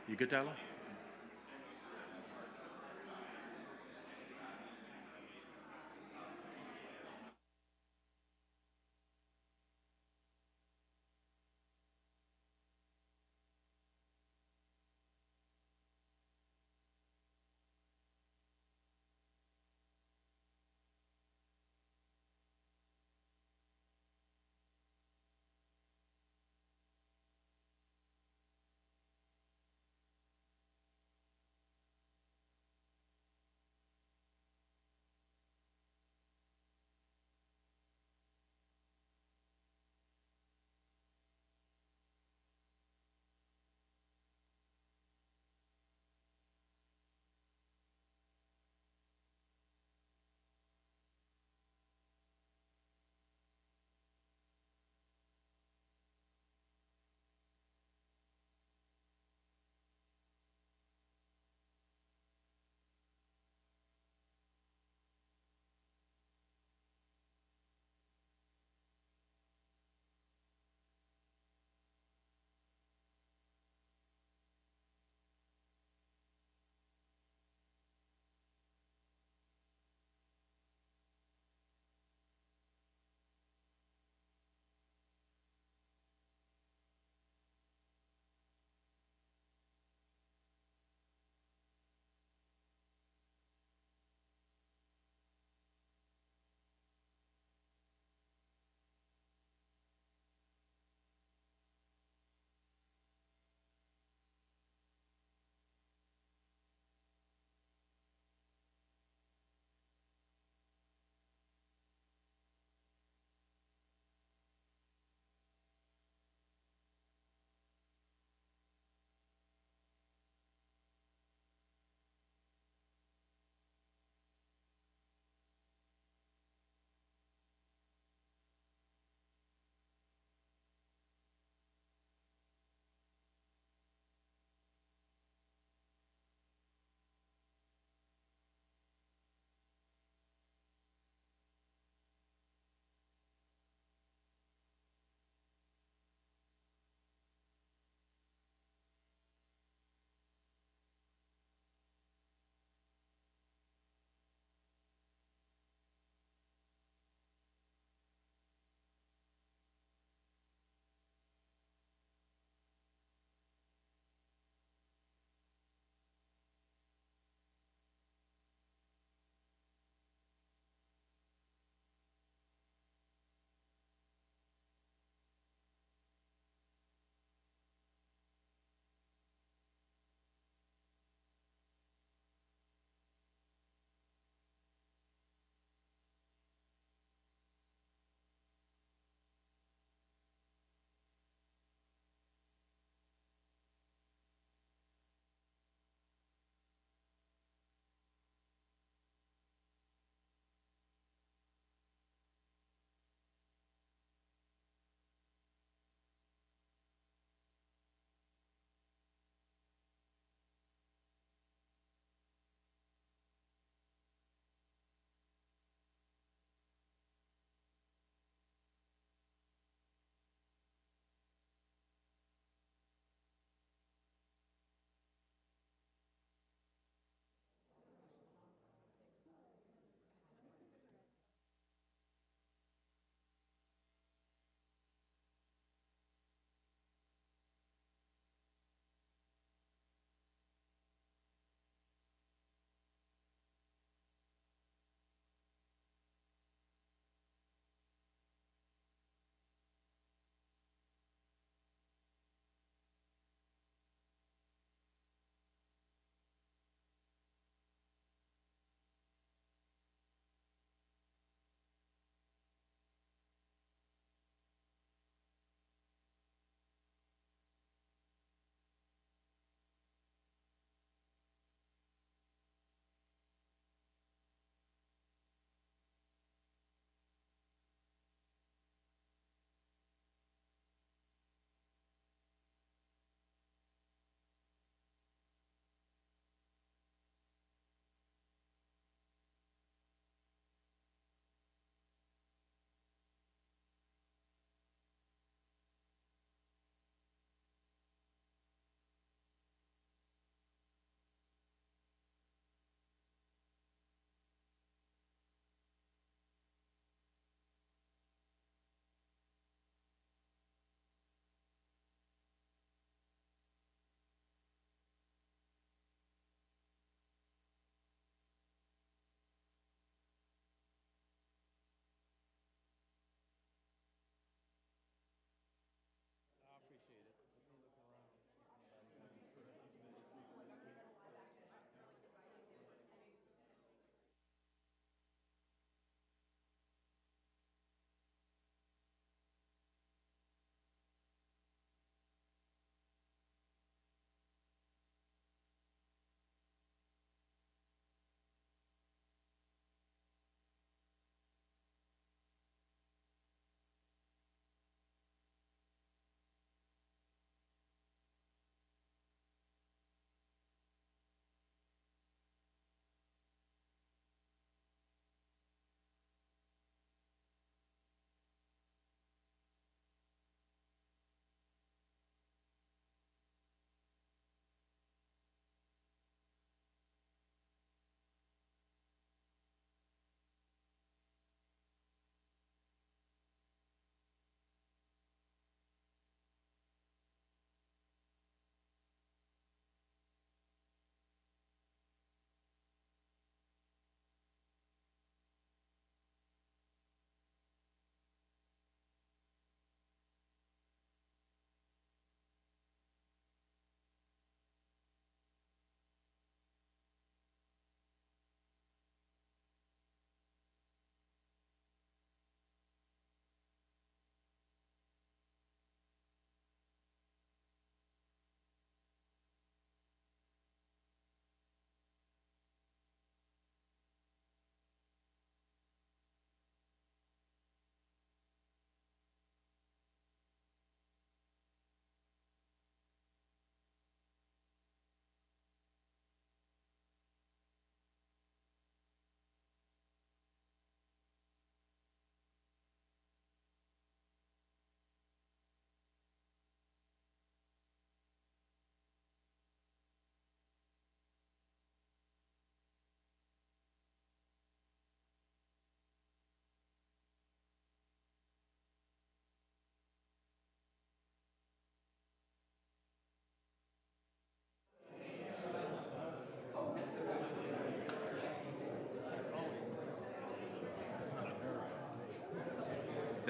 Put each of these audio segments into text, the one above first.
You good, Darla?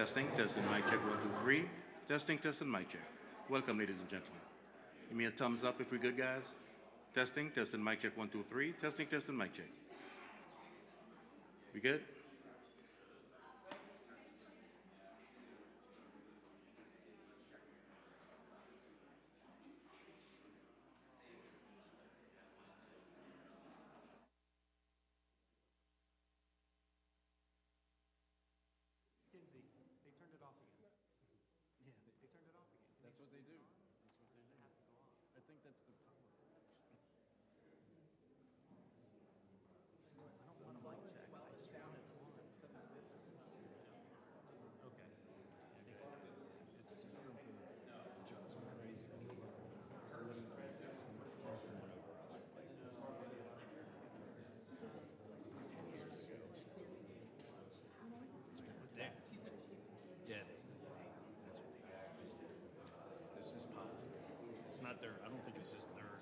Testing, mic check, 1, 2, 3. Testing, mic check. Welcome, ladies and gentlemen. Give me a thumbs up if we're good, guys. Testing, mic check, 1, 2, 3. Testing, mic check. We good? It's just positive. It's not their, I don't think it's just their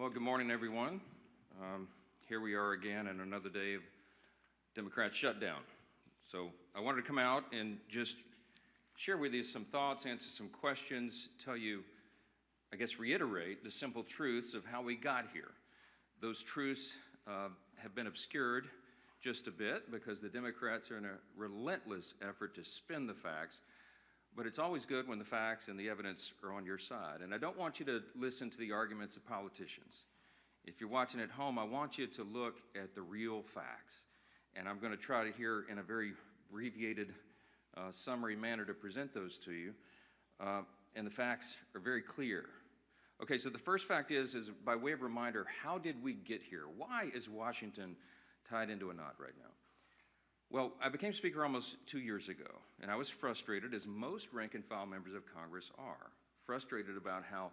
Well, good morning, everyone. Here we are again on another day of Democrat shutdown. So I wanted to come out and just share with you some thoughts, answer some questions, tell you, I guess, reiterate the simple truths of how we got here. Those truths have been obscured just a bit because the Democrats are in a relentless effort to spin the facts, but it's always good when the facts and the evidence are on your side. And I don't want you to listen to the arguments of politicians. If you're watching at home, I want you to look at the real facts. And I'm going to try to here in a very abbreviated summary manner to present those to you. And the facts are very clear. Okay, so the first fact is by way of reminder, how did we get here? Why is Washington tied into a knot right now? Well, I became Speaker almost 2 years ago, and I was frustrated, as most rank-and-file members of Congress are, frustrated about how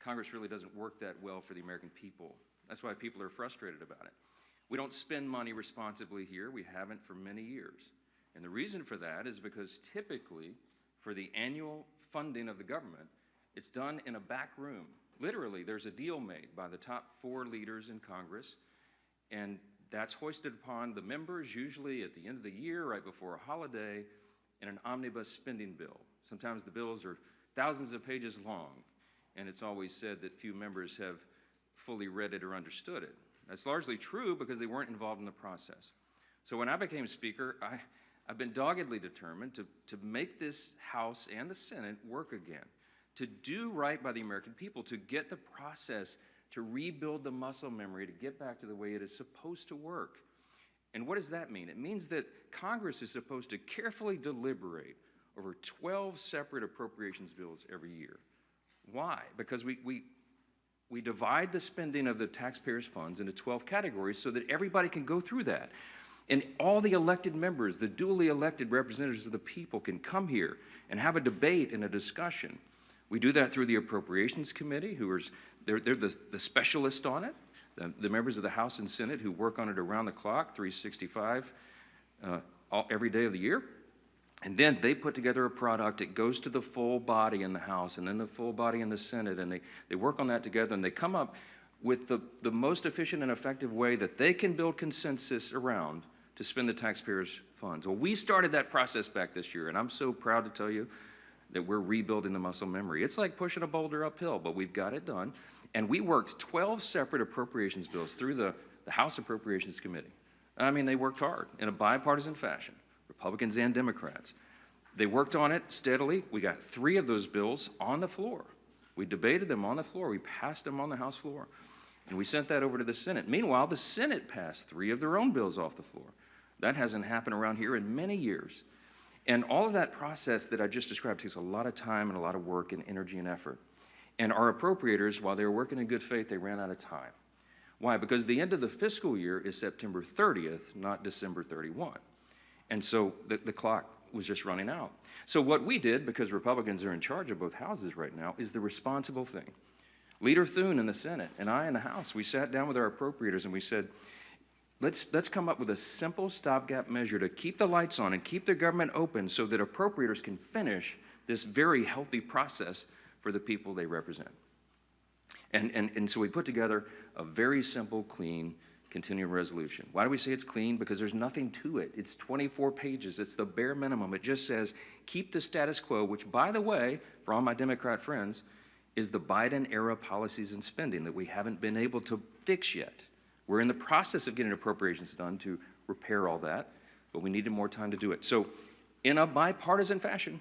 Congress really doesn't work that well for the American people. That's why people are frustrated about it. We don't spend money responsibly here. We haven't for many years. And the reason for that is because typically, for the annual funding of the government, it's done in a back room. Literally, there's a deal made by the top 4 leaders in Congress, and that's hoisted upon the members, usually at the end of the year, right before a holiday, in an omnibus spending bill. Sometimes the bills are thousands of pages long, and it's always said that few members have fully read it or understood it. That's largely true because they weren't involved in the process. So when I became Speaker, I've been doggedly determined to make this House and the Senate work again, to do right by the American people, to get the process, to rebuild the muscle memory, to get back to the way it is supposed to work. And what does that mean? It means that Congress is supposed to carefully deliberate over 12 separate appropriations bills every year. Why? Because we divide the spending of the taxpayers' funds into 12 categories so that everybody can go through that. And all the elected members, the duly elected representatives of the people, can come here and have a debate and a discussion. We do that through the Appropriations Committee, they're the specialists on it, the members of the House and Senate who work on it around the clock, 365, every day of the year. And then they put together a product. It goes to the full body in the House and then the full body in the Senate, and they work on that together, and they come up with the most efficient and effective way that they can build consensus around to spend the taxpayers' funds. Well, we started that process back this year, and I'm so proud to tell you that we're rebuilding the muscle memory. It's like pushing a boulder uphill, but we've got it done. And we worked 12 separate appropriations bills through the House Appropriations Committee. I mean, they worked hard in a bipartisan fashion, Republicans and Democrats. They worked on it steadily. We got 3 of those bills on the floor. We debated them on the floor. We passed them on the House floor. And we sent that over to the Senate. Meanwhile, the Senate passed 3 of their own bills off the floor. That hasn't happened around here in many years. And all of that process that I just described takes a lot of time and a lot of work and energy and effort. And our appropriators, while they were working in good faith, they ran out of time. Why? Because the end of the fiscal year is September 30th, not December 31. And so the clock was just running out. So what we did, because Republicans are in charge of both houses right now, is the responsible thing. Leader Thune in the Senate and I in the House, we sat down with our appropriators and we said, let's come up with a simple stopgap measure to keep the lights on and keep the government open so that appropriators can finish this very healthy process for the people they represent. And so we put together a very simple, clean, continuing resolution. Why do we say it's clean? Because there's nothing to it. It's 24 pages. It's the bare minimum. It just says, keep the status quo, which, by the way, for all my Democrat friends, is the Biden-era policies and spending that we haven't been able to fix yet. We're in the process of getting appropriations done to repair all that, but we needed more time to do it. So in a bipartisan fashion,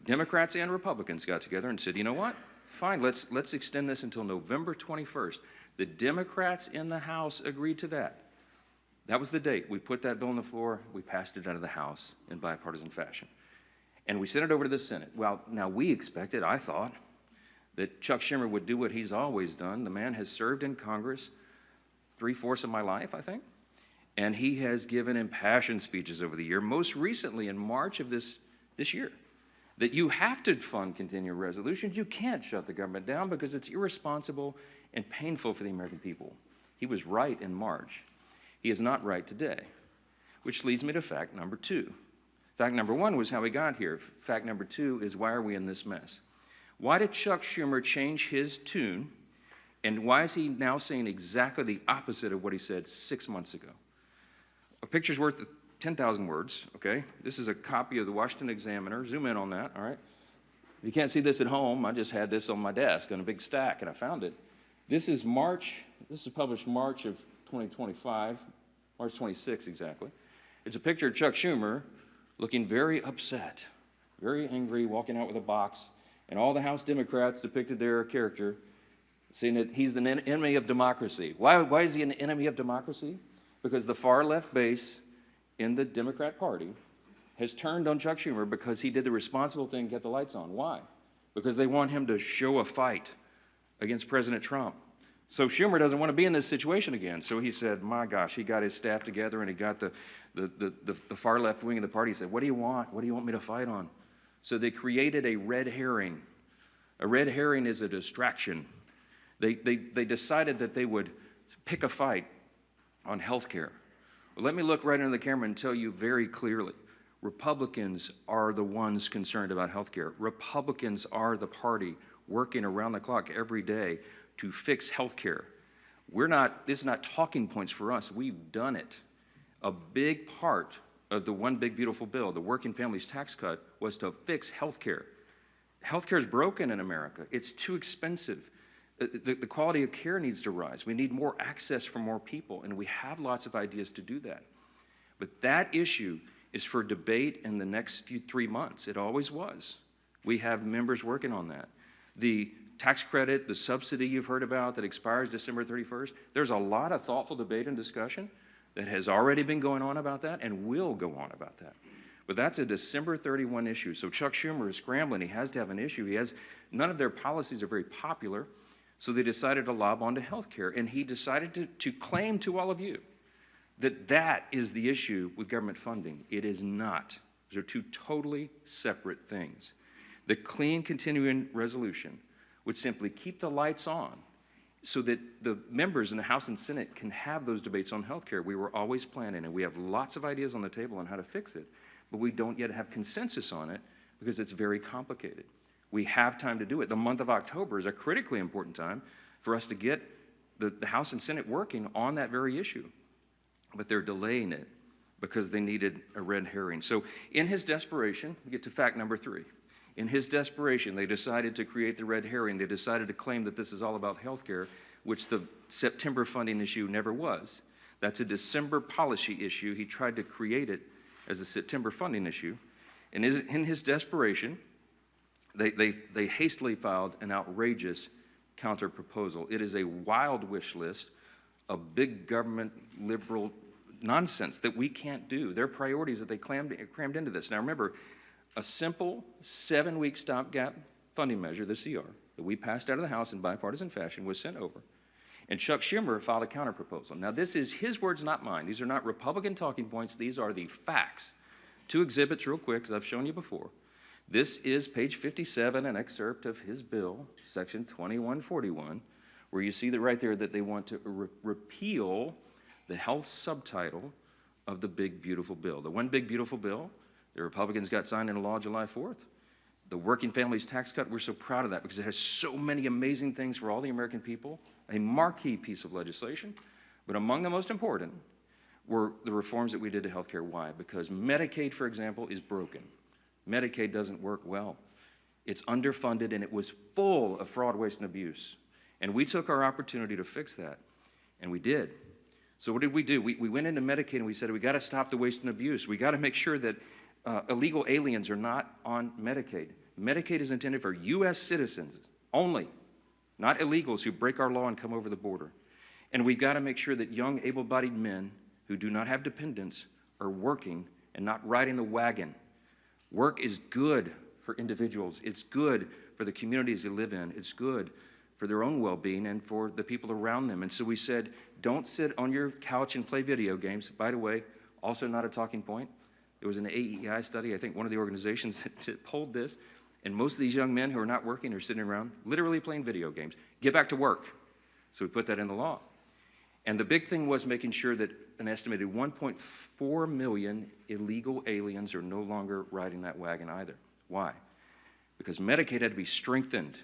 Democrats and Republicans got together and said, you know what? Fine, let's extend this until November 21st. The Democrats in the House agreed to that. That was the date. We put that bill on the floor. We passed it out of the House in bipartisan fashion. And we sent it over to the Senate. Well, now we expected, I thought, that Chuck Schumer would do what he's always done. The man has served in Congress 3/4 of my life, I think. And he has given impassioned speeches over the year, most recently in March of this year, that you have to fund continuing resolutions. You can't shut the government down because it's irresponsible and painful for the American people. He was right in March. He is not right today, which leads me to fact number 2. Fact number 1 was how we got here. Fact number 2 is why are we in this mess? Why did Chuck Schumer change his tune And why is he now saying exactly the opposite of what he said 6 months ago? A picture's worth 10,000 words, okay? This is a copy of the Washington Examiner. Zoom in on that, all right? If you can't see this at home, I just had this on my desk on a big stack, and I found it. This is published March of 2025, March 26 exactly. It's a picture of Chuck Schumer looking very upset, very angry, walking out with a box, and all the House Democrats depicted their character, saying that he's an enemy of democracy. Why is he an enemy of democracy? Because the far left base in the Democrat Party has turned on Chuck Schumer because he did the responsible thing, get the lights on. Why? Because they want him to show a fight against President Trump. So Schumer doesn't want to be in this situation again. So he said, my gosh, he got his staff together and he got the far left wing of the party. He said, what do you want? What do you want me to fight on? So they created a red herring. A red herring is a distraction. They decided that they would pick a fight on health care. Well, let me look right into the camera and tell you very clearly, Republicans are the ones concerned about health care. Republicans are the party working around the clock every day to fix health care. This is not talking points for us. We've done it. A big part of the One Big Beautiful Bill, the Working Families Tax Cut, was to fix health care. Health care is broken in America. It's too expensive. The quality of care needs to rise. We need more access for more people, and we have lots of ideas to do that. But that issue is for debate in the next 3 months. It always was. We have members working on that. The tax credit, the subsidy you've heard about that expires December 31st, there's a lot of thoughtful debate and discussion that has already been going on about that and will go on about that. But that's a December 31 issue. So Chuck Schumer is scrambling. He has to have an issue. None of their policies are very popular, so they decided to lob onto health care. And he decided to claim to all of you that that is the issue with government funding. It is not. Those are two totally separate things. The clean continuing resolution would simply keep the lights on so that the members in the House and Senate can have those debates on health care. We were always planning, and we have lots of ideas on the table on how to fix it, but we don't yet have consensus on it because it's very complicated. We have time to do it. The month of October is a critically important time for us to get the House and Senate working on that very issue, but they're delaying it because they needed a red herring. So in his desperation, we get to fact number 3. In his desperation, they decided to create the red herring. They decided to claim that this is all about health care, which the September funding issue never was. That's a December policy issue. He tried to create it as a September funding issue. And in his desperation, they hastily filed an outrageous counter-proposal. It is a wild wish list of big government liberal nonsense that we can't do. Their priorities that they crammed into this. Now remember, a simple 7-week stopgap funding measure, the CR, that we passed out of the House in bipartisan fashion was sent over. And Chuck Schumer filed a counterproposal. Now this is his words, not mine. These are not Republican talking points. These are the facts. 2 exhibits real quick, because I've shown you before. This is page 57, an excerpt of his bill, section 2141, where you see that right there that they want to repeal the health subtitle of the Big Beautiful Bill. The One Big Beautiful Bill, the Republicans got signed into law July 4th. The Working Families Tax Cut, we're so proud of that because it has so many amazing things for all the American people, a marquee piece of legislation. But among the most important were the reforms that we did to health care. Why? Because Medicaid, for example, is broken. Medicaid doesn't work well. It's underfunded and it was full of fraud, waste, and abuse. And we took our opportunity to fix that, and we did. So what did we do? We went into Medicaid and we said, we got to stop the waste and abuse. We got to make sure that illegal aliens are not on Medicaid. Medicaid is intended for U.S. citizens only, not illegals who break our law and come over the border. And we've got to make sure that young, able-bodied men who do not have dependents are working and not riding the wagon. Work is good for individuals. It's good for the communities they live in. It's good for their own well-being and for the people around them. And so we said, don't sit on your couch and play video games. By the way, also not a talking point. There was an AEI study, I think one of the organizations that polled this, and most of these young men who are not working are sitting around literally playing video games. Get back to work. So we put that in the law. And the big thing was making sure that an estimated 1.4 million illegal aliens are no longer riding that wagon either. Why? Because Medicaid had to be strengthened.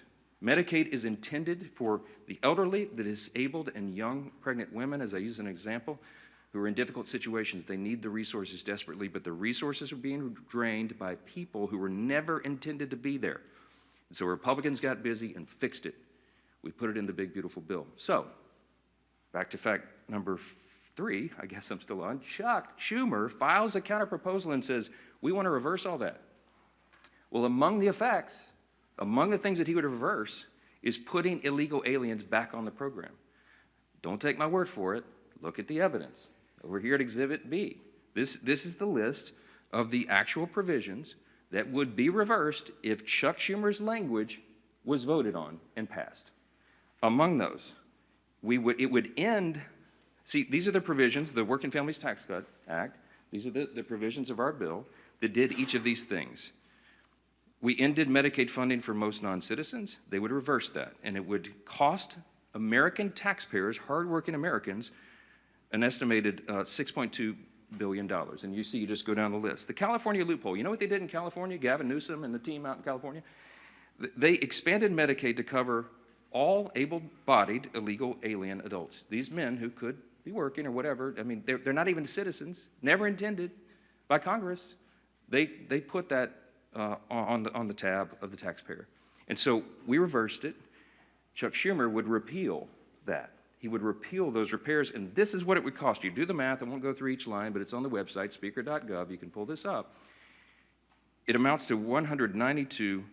Medicaid is intended for the elderly, the disabled, and young pregnant women, as I use an example, who are in difficult situations. They need the resources desperately, but the resources are being drained by people who were never intended to be there. And so Republicans got busy and fixed it. We put it in the big, beautiful bill. So, back to fact number 3, I guess I'm still on. Chuck Schumer files a counterproposal and says, we want to reverse all that. Well, among the effects, among the things that he would reverse is putting illegal aliens back on the program. Don't take my word for it. Look at the evidence. Over here at Exhibit B. This is the list of the actual provisions that would be reversed if Chuck Schumer's language was voted on and passed. Among those, it would end, see, these are the provisions, the Working Families Tax Cut Act, these are the provisions of our bill that did each of these things. We ended Medicaid funding for most non-citizens. They would reverse that, and it would cost American taxpayers, hardworking Americans, an estimated $6.2 billion. And you see, you just go down the list. The California loophole, you know what they did in California? Gavin Newsom and the team out in California? They expanded Medicaid to cover all able-bodied illegal alien adults. These men who could be working or whatever, I mean, they're not even citizens, never intended by Congress. They put that on the tab of the taxpayer. And so we reversed it. Chuck Schumer would repeal that. He would repeal those repairs, and this is what it would cost you. Do the math. I won't go through each line, but it's on the website, speaker.gov. You can pull this up. It amounts to $192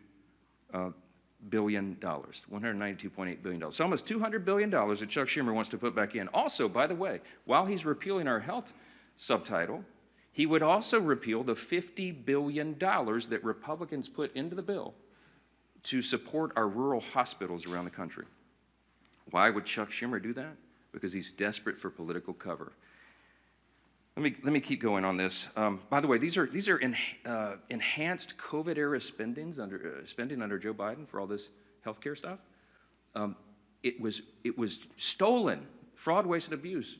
billion, $192.8 billion. So almost $200 billion that Chuck Schumer wants to put back in. Also, by the way, while he's repealing our health subtitle, he would also repeal the $50 billion that Republicans put into the bill to support our rural hospitals around the country. Why would Chuck Schumer do that? Because he's desperate for political cover. Let me keep going on this. By the way, these are enhanced COVID-era spending under Joe Biden for all this healthcare stuff. It was stolen, fraud, waste, and abuse,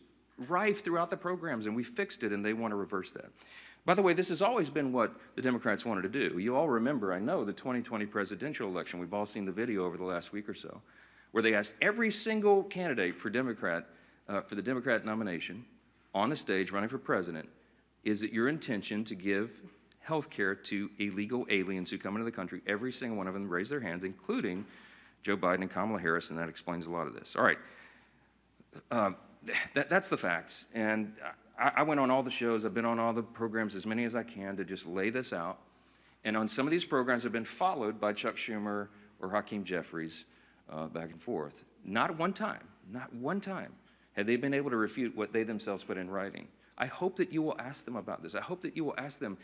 rife throughout the programs, and we fixed it, and they want to reverse that. By the way, this has always been what the Democrats wanted to do. You all remember, I know, the 2020 presidential election. We've all seen the video over the last week or so, where they asked every single candidate for the Democrat nomination on the stage running for president, is it your intention to give health care to illegal aliens who come into the country? Every single one of them raised their hands, including Joe Biden and Kamala Harris, and that explains a lot of this. All right, that's the facts. And I went on all the shows. I've been on all the programs, as many as I can, to just lay this out. And on some of these programs have been followed by Chuck Schumer or Hakeem Jeffries back and forth. Not one time have they been able to refute what they themselves put in writing. I hope that you will ask them about this. I hope that you will ask them,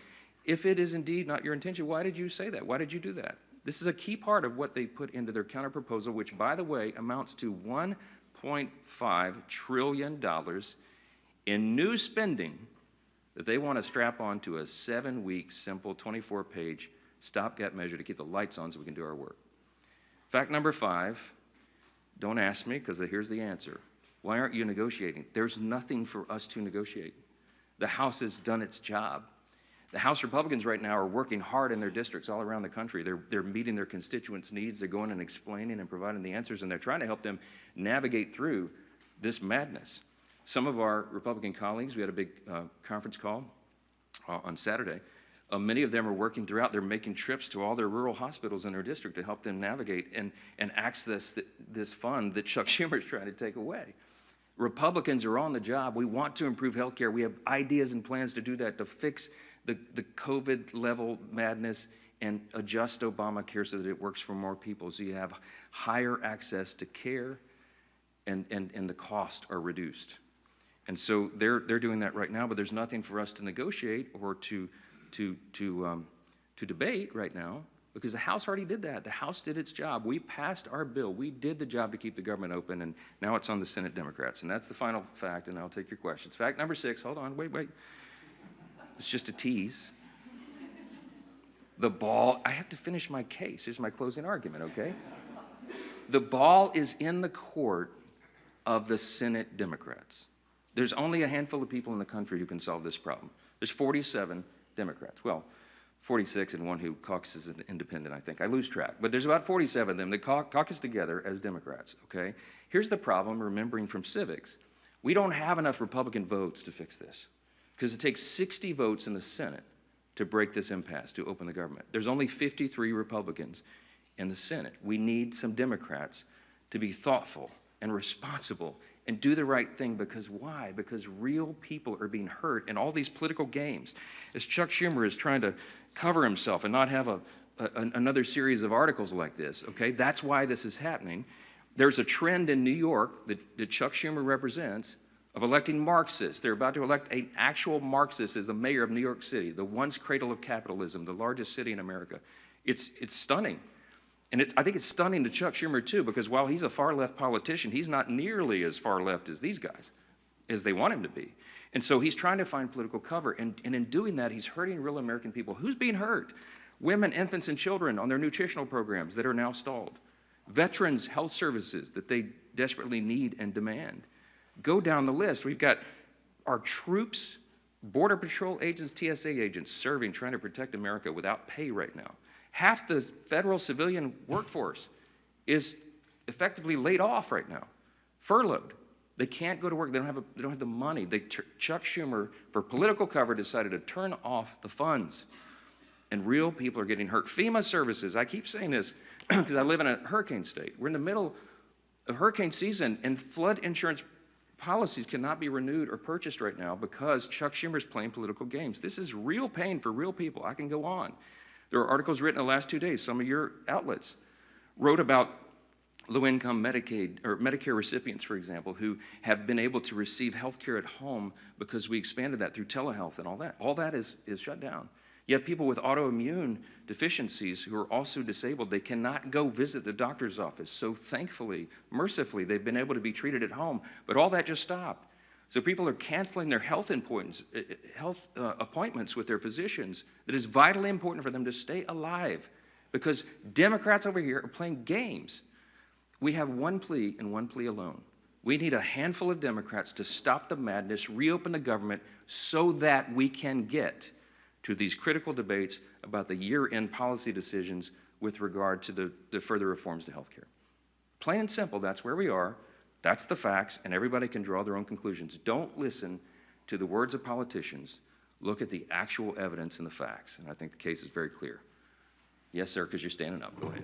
if it is indeed not your intention, why did you say that? Why did you do that? This is a key part of what they put into their counterproposal, which, by the way, amounts to $1.5 trillion in new spending that they want to strap onto a 7-week, simple, 24-page stopgap measure to keep the lights on so we can do our work. Fact number 5, don't ask me, because here's the answer. Why aren't you negotiating? There's nothing for us to negotiate. The House has done its job. The House Republicans right now are working hard in their districts all around the country. They're meeting their constituents' needs. They're going and explaining and providing the answers, and they're trying to help them navigate through this madness. Some of our Republican colleagues, we had a big conference call on Saturday. Many of them are working throughout. They're making trips to all their rural hospitals in their district to help them navigate and access this fund that Chuck Schumer is trying to take away. Republicans are on the job. We want to improve health care. We have ideas and plans to do that, to fix the COVID level madness and adjust Obamacare so that it works for more people, so you have higher access to care and the costs are reduced. And so they're doing that right now, but there's nothing for us to negotiate or to debate right now, because the House already did that. The House did its job. We passed our bill. We did the job to keep the government open, and now it's on the Senate Democrats. And that's the final fact, and I'll take your questions. Fact number 6, hold on, wait. It's just a tease. The ball, I have to finish my case. Here's my closing argument, okay? The ball is in the court of the Senate Democrats. There's only a handful of people in the country who can solve this problem. There's 47 Democrats. Well, 46 and one who caucuses as an independent, I think. I lose track. But there's about 47 of them that caucus together as Democrats, okay? Here's the problem, remembering from civics. We don't have enough Republican votes to fix this because it takes 60 votes in the Senate to break this impasse, to open the government. There's only 53 Republicans in the Senate. We need some Democrats to be thoughtful and responsible and do the right thing, because why? Because real people are being hurt in all these political games. As Chuck Schumer is trying to cover himself and not have another series of articles like this, okay? That's why this is happening. There's a trend in New York that Chuck Schumer represents of electing Marxists. They're about to elect an actual Marxist as the mayor of New York City, the once cradle of capitalism, the largest city in America. It's stunning. And I think it's stunning to Chuck Schumer, too, because while he's a far-left politician, he's not nearly as far-left as these guys, as they want him to be. And so he's trying to find political cover, and in doing that, he's hurting real American people. Who's being hurt? Women, infants, and children on their nutritional programs that are now stalled. Veterans' health services that they desperately need and demand. Go down the list. We've got our troops, Border Patrol agents, TSA agents serving, trying to protect America without pay right now. Half the federal civilian workforce is effectively laid off right now, furloughed. They can't go to work. They don't have the money. Chuck Schumer, for political cover, decided to turn off the funds, and real people are getting hurt. FEMA services, I keep saying this because I live in a hurricane state. We're in the middle of hurricane season, and flood insurance policies cannot be renewed or purchased right now because Chuck Schumer's playing political games. This is real pain for real people. I can go on. There are articles written in the last 2 days. Some of your outlets wrote about low-income Medicaid or Medicare recipients, for example, who have been able to receive health care at home because we expanded that through telehealth and all that. All that is shut down. Yet people with autoimmune deficiencies who are also disabled, they cannot go visit the doctor's office. So thankfully, mercifully, they've been able to be treated at home. But all that just stopped. So people are canceling their health appointments with their physicians that is vitally important for them to stay alive, because Democrats over here are playing games. We have one plea and one plea alone. We need a handful of Democrats to stop the madness, reopen the government, so that we can get to these critical debates about the year-end policy decisions with regard to the further reforms to health care. Plain and simple, that's where we are. That's the facts, and everybody can draw their own conclusions. Don't listen to the words of politicians. Look at the actual evidence and the facts, and I think the case is very clear. Yes, sir, because you're standing up. Go ahead.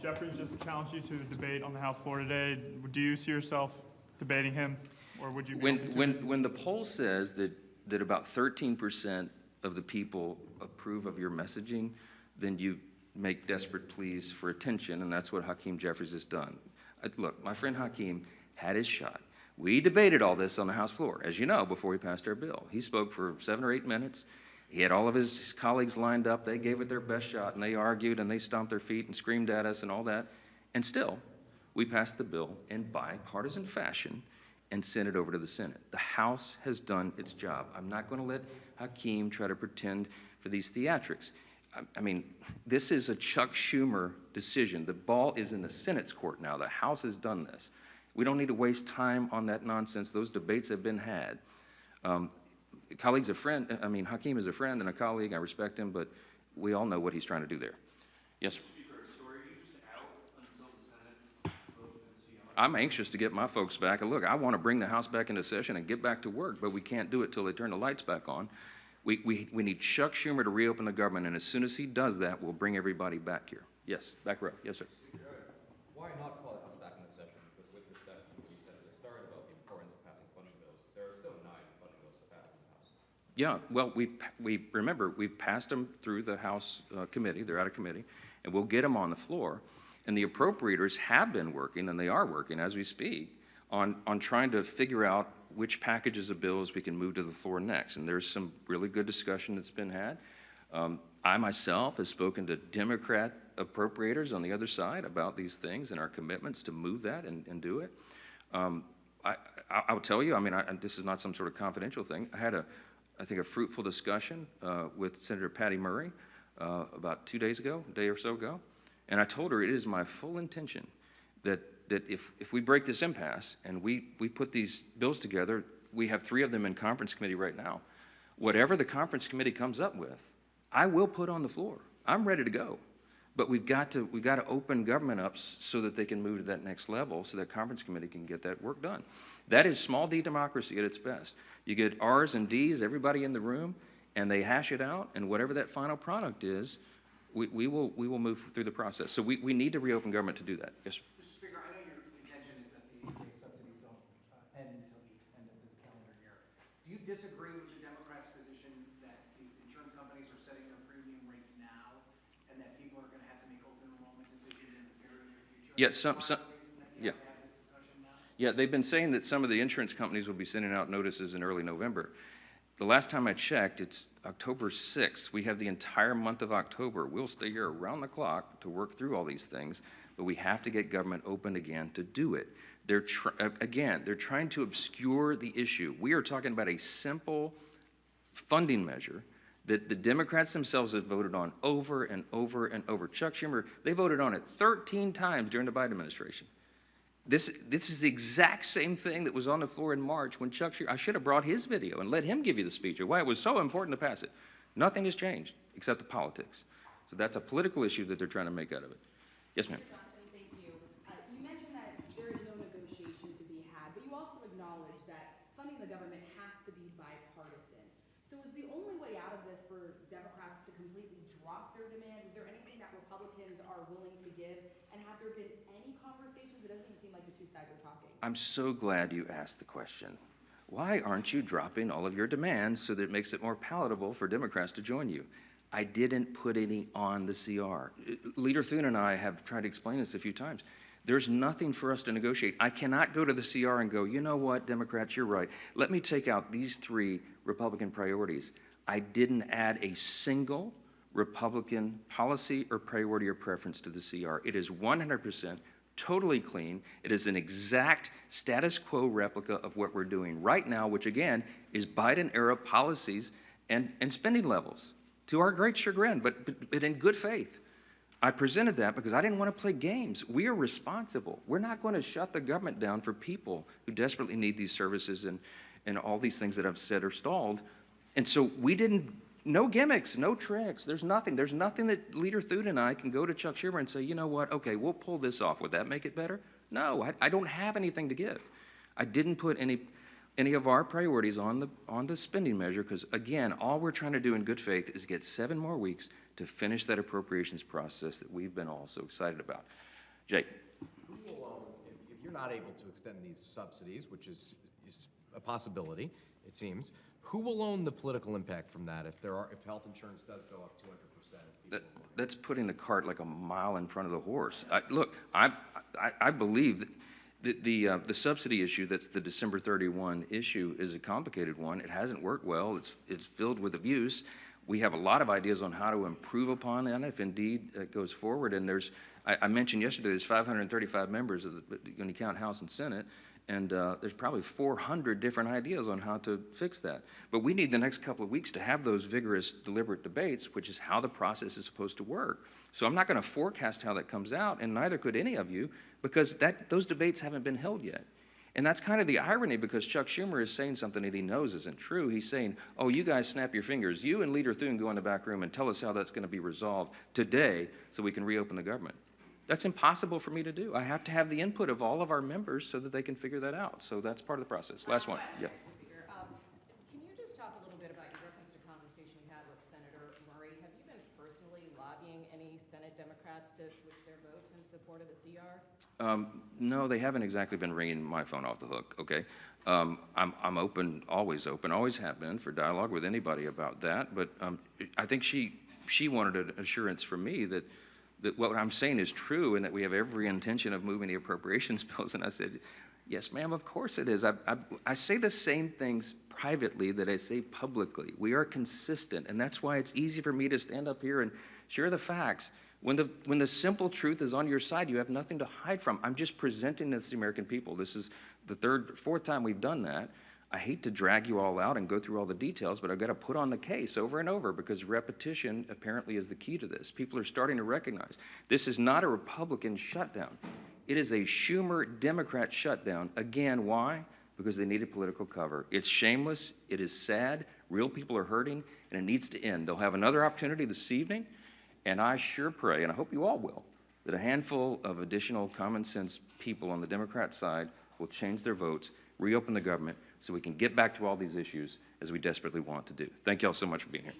Jeffrey just challenged you to debate on the House floor today. Do you see yourself debating him, or would you be when the poll says that about 13% of the people approve of your messaging, then you make desperate pleas for attention, and that's what Hakeem Jeffries has done. Look, my friend Hakeem had his shot. We debated all this on the House floor, as you know, before we passed our bill. He spoke for 7 or 8 minutes. He had all of his colleagues lined up. They gave it their best shot, and they argued, and they stomped their feet and screamed at us and all that. And still, we passed the bill in bipartisan fashion and sent it over to the Senate. The House has done its job. I'm not going to let Hakeem try to pretend for these theatrics. I mean, this is a Chuck Schumer decision. The ball is in the Senate's court now. The House has done this. We don't need to waste time on that nonsense. Those debates have been had. Hakeem is a friend and a colleague. I respect him, but we all know what he's trying to do there. Yes, sir. I'm anxious to get my folks back. And look, I want to bring the House back into session and get back to work, but we can't do it till they turn the lights back on. We need Chuck Schumer to reopen the government, and as soon as he does that, we'll bring everybody back here. Yes, back row. Yes, sir. Why not call the House back into session? Because with respect to what you said at the start about the importance of passing funding bills, there are still 9 funding bills to pass in the House. Yeah, well, remember, we've passed them through the House committee. They're out of committee, and we'll get them on the floor. And the appropriators have been working, and they are working as we speak, on trying to figure out which packages of bills we can move to the floor next. And there's some really good discussion that's been had. I myself have spoken to Democrat appropriators on the other side about these things and our commitments to move that and do it. I'll tell you, this is not some sort of confidential thing. I had I think a fruitful discussion with Senator Patty Murray about 2 days ago, a day or so ago. And I told her it is my full intention that if we break this impasse and we put these bills together, we have 3 of them in conference committee right now. Whatever the conference committee comes up with, I will put on the floor. I'm ready to go. But we've got to open government up so that they can move to that next level, so that conference committee can get that work done. That is small d democracy at its best. You get R's and D's, everybody in the room, and they hash it out, and whatever that final product is, we will move through the process. So we need to reopen government to do that. Yes, sir. Mr. Speaker, I know your intention is that the ACA subsidies don't end until the end of this calendar year. Do you disagree with the Democrats' position that these insurance companies are setting their premium rates now and that people are going to have to make open enrollment decisions in the very near future? Yeah, yeah. Have this discussion now? Yeah, they've been saying that some of the insurance companies will be sending out notices in early November. The last time I checked, it's October 6th. We have the entire month of October. We'll stay here around the clock to work through all these things, but we have to get government open again to do it. They're trying to obscure the issue. We are talking about a simple funding measure that the Democrats themselves have voted on over and over and over. Chuck Schumer, they voted on it 13 times during the Biden administration. This is the exact same thing that was on the floor in March when Chuck Schumer, I should have brought his video and let him give you the speech of why it was so important to pass it. Nothing has changed except the politics. So that's a political issue that they're trying to make out of it. Yes, ma'am. Johnson, thank you. You mentioned that there is no negotiation to be had, but you also acknowledge that funding the government has to be bipartisan. So is the only way out of this for Democrats to completely drop their demands? Is there anything that Republicans are willing to give? And have there been any conversations? It doesn't even seem like the two sides are talking. I'm so glad you asked the question. Why aren't you dropping all of your demands so that it makes it more palatable for Democrats to join you? I didn't put any on the CR. Leader Thune and I have tried to explain this a few times. There's nothing for us to negotiate. I cannot go to the CR and go, you know what, Democrats, you're right. Let me take out these 3 Republican priorities. I didn't add a single Republican policy or priority or preference to the CR. It is 100% totally clean. It is an exact status quo replica of what we're doing right now, which again is Biden-era policies and spending levels, to our great chagrin, but in good faith. I presented that because I didn't want to play games. We are responsible. We're not going to shut the government down for people who desperately need these services and all these things that I've said are stalled. And so we didn't, no gimmicks, no tricks. There's nothing that Leader Thune and I can go to Chuck Schumer and say, you know what, okay, we'll pull this off. Would that make it better? No, I don't have anything to give. I didn't put any of our priorities on the spending measure because, again, all we're trying to do in good faith is get 7 more weeks to finish that appropriations process that we've been all so excited about. Jake. Who will, if you're not able to extend these subsidies, which is a possibility, it seems, who will own the political impact from that if health insurance does go up 200%? That's putting the cart like a mile in front of the horse. Look, I believe that the subsidy issue, that's the December 31 issue, is a complicated one. It hasn't worked well. It's filled with abuse. We have a lot of ideas on how to improve upon that if indeed it goes forward. And I mentioned yesterday, there's 535 members when you count House and Senate, and there's probably 400 different ideas on how to fix that. But we need the next couple of weeks to have those vigorous, deliberate debates, which is how the process is supposed to work. So I'm not going to forecast how that comes out, and neither could any of you, because those debates haven't been held yet. And that's kind of the irony, because Chuck Schumer is saying something that he knows isn't true. He's saying, oh, you guys snap your fingers. You and Leader Thune go in the back room and tell us how that's going to be resolved today so we can reopen the government. That's impossible for me to do. I have to have the input of all of our members so that they can figure that out. So that's part of the process. Last one. Yeah. Speaker, can you just talk a little bit about your reference to conversation you had with Senator Murray? Have you been personally lobbying any Senate Democrats to switch their votes in support of the CR? No, they haven't exactly been ringing my phone off the hook, okay? I'm open, always have been, for dialogue with anybody about that, but I think she wanted an assurance from me that what I'm saying is true and that we have every intention of moving the appropriations bills, and I said, yes, ma'am, of course it is. I say the same things privately that I say publicly. We are consistent, and that's why it's easy for me to stand up here and share the facts. When the simple truth is on your side, you have nothing to hide from. I'm just presenting this to the American people. This is the fourth time we've done that. I hate to drag you all out and go through all the details, but I've got to put on the case over and over because repetition apparently is the key to this. People are starting to recognize this is not a Republican shutdown. It is a Schumer Democrat shutdown. Again, why? Because they needed political cover. It's shameless. It is sad. Real people are hurting, and it needs to end. They'll have another opportunity this evening, and I sure pray, and I hope you all will, that a handful of additional common sense people on the Democrat side will change their votes, reopen the government, so we can get back to all these issues as we desperately want to do. Thank you all so much for being here.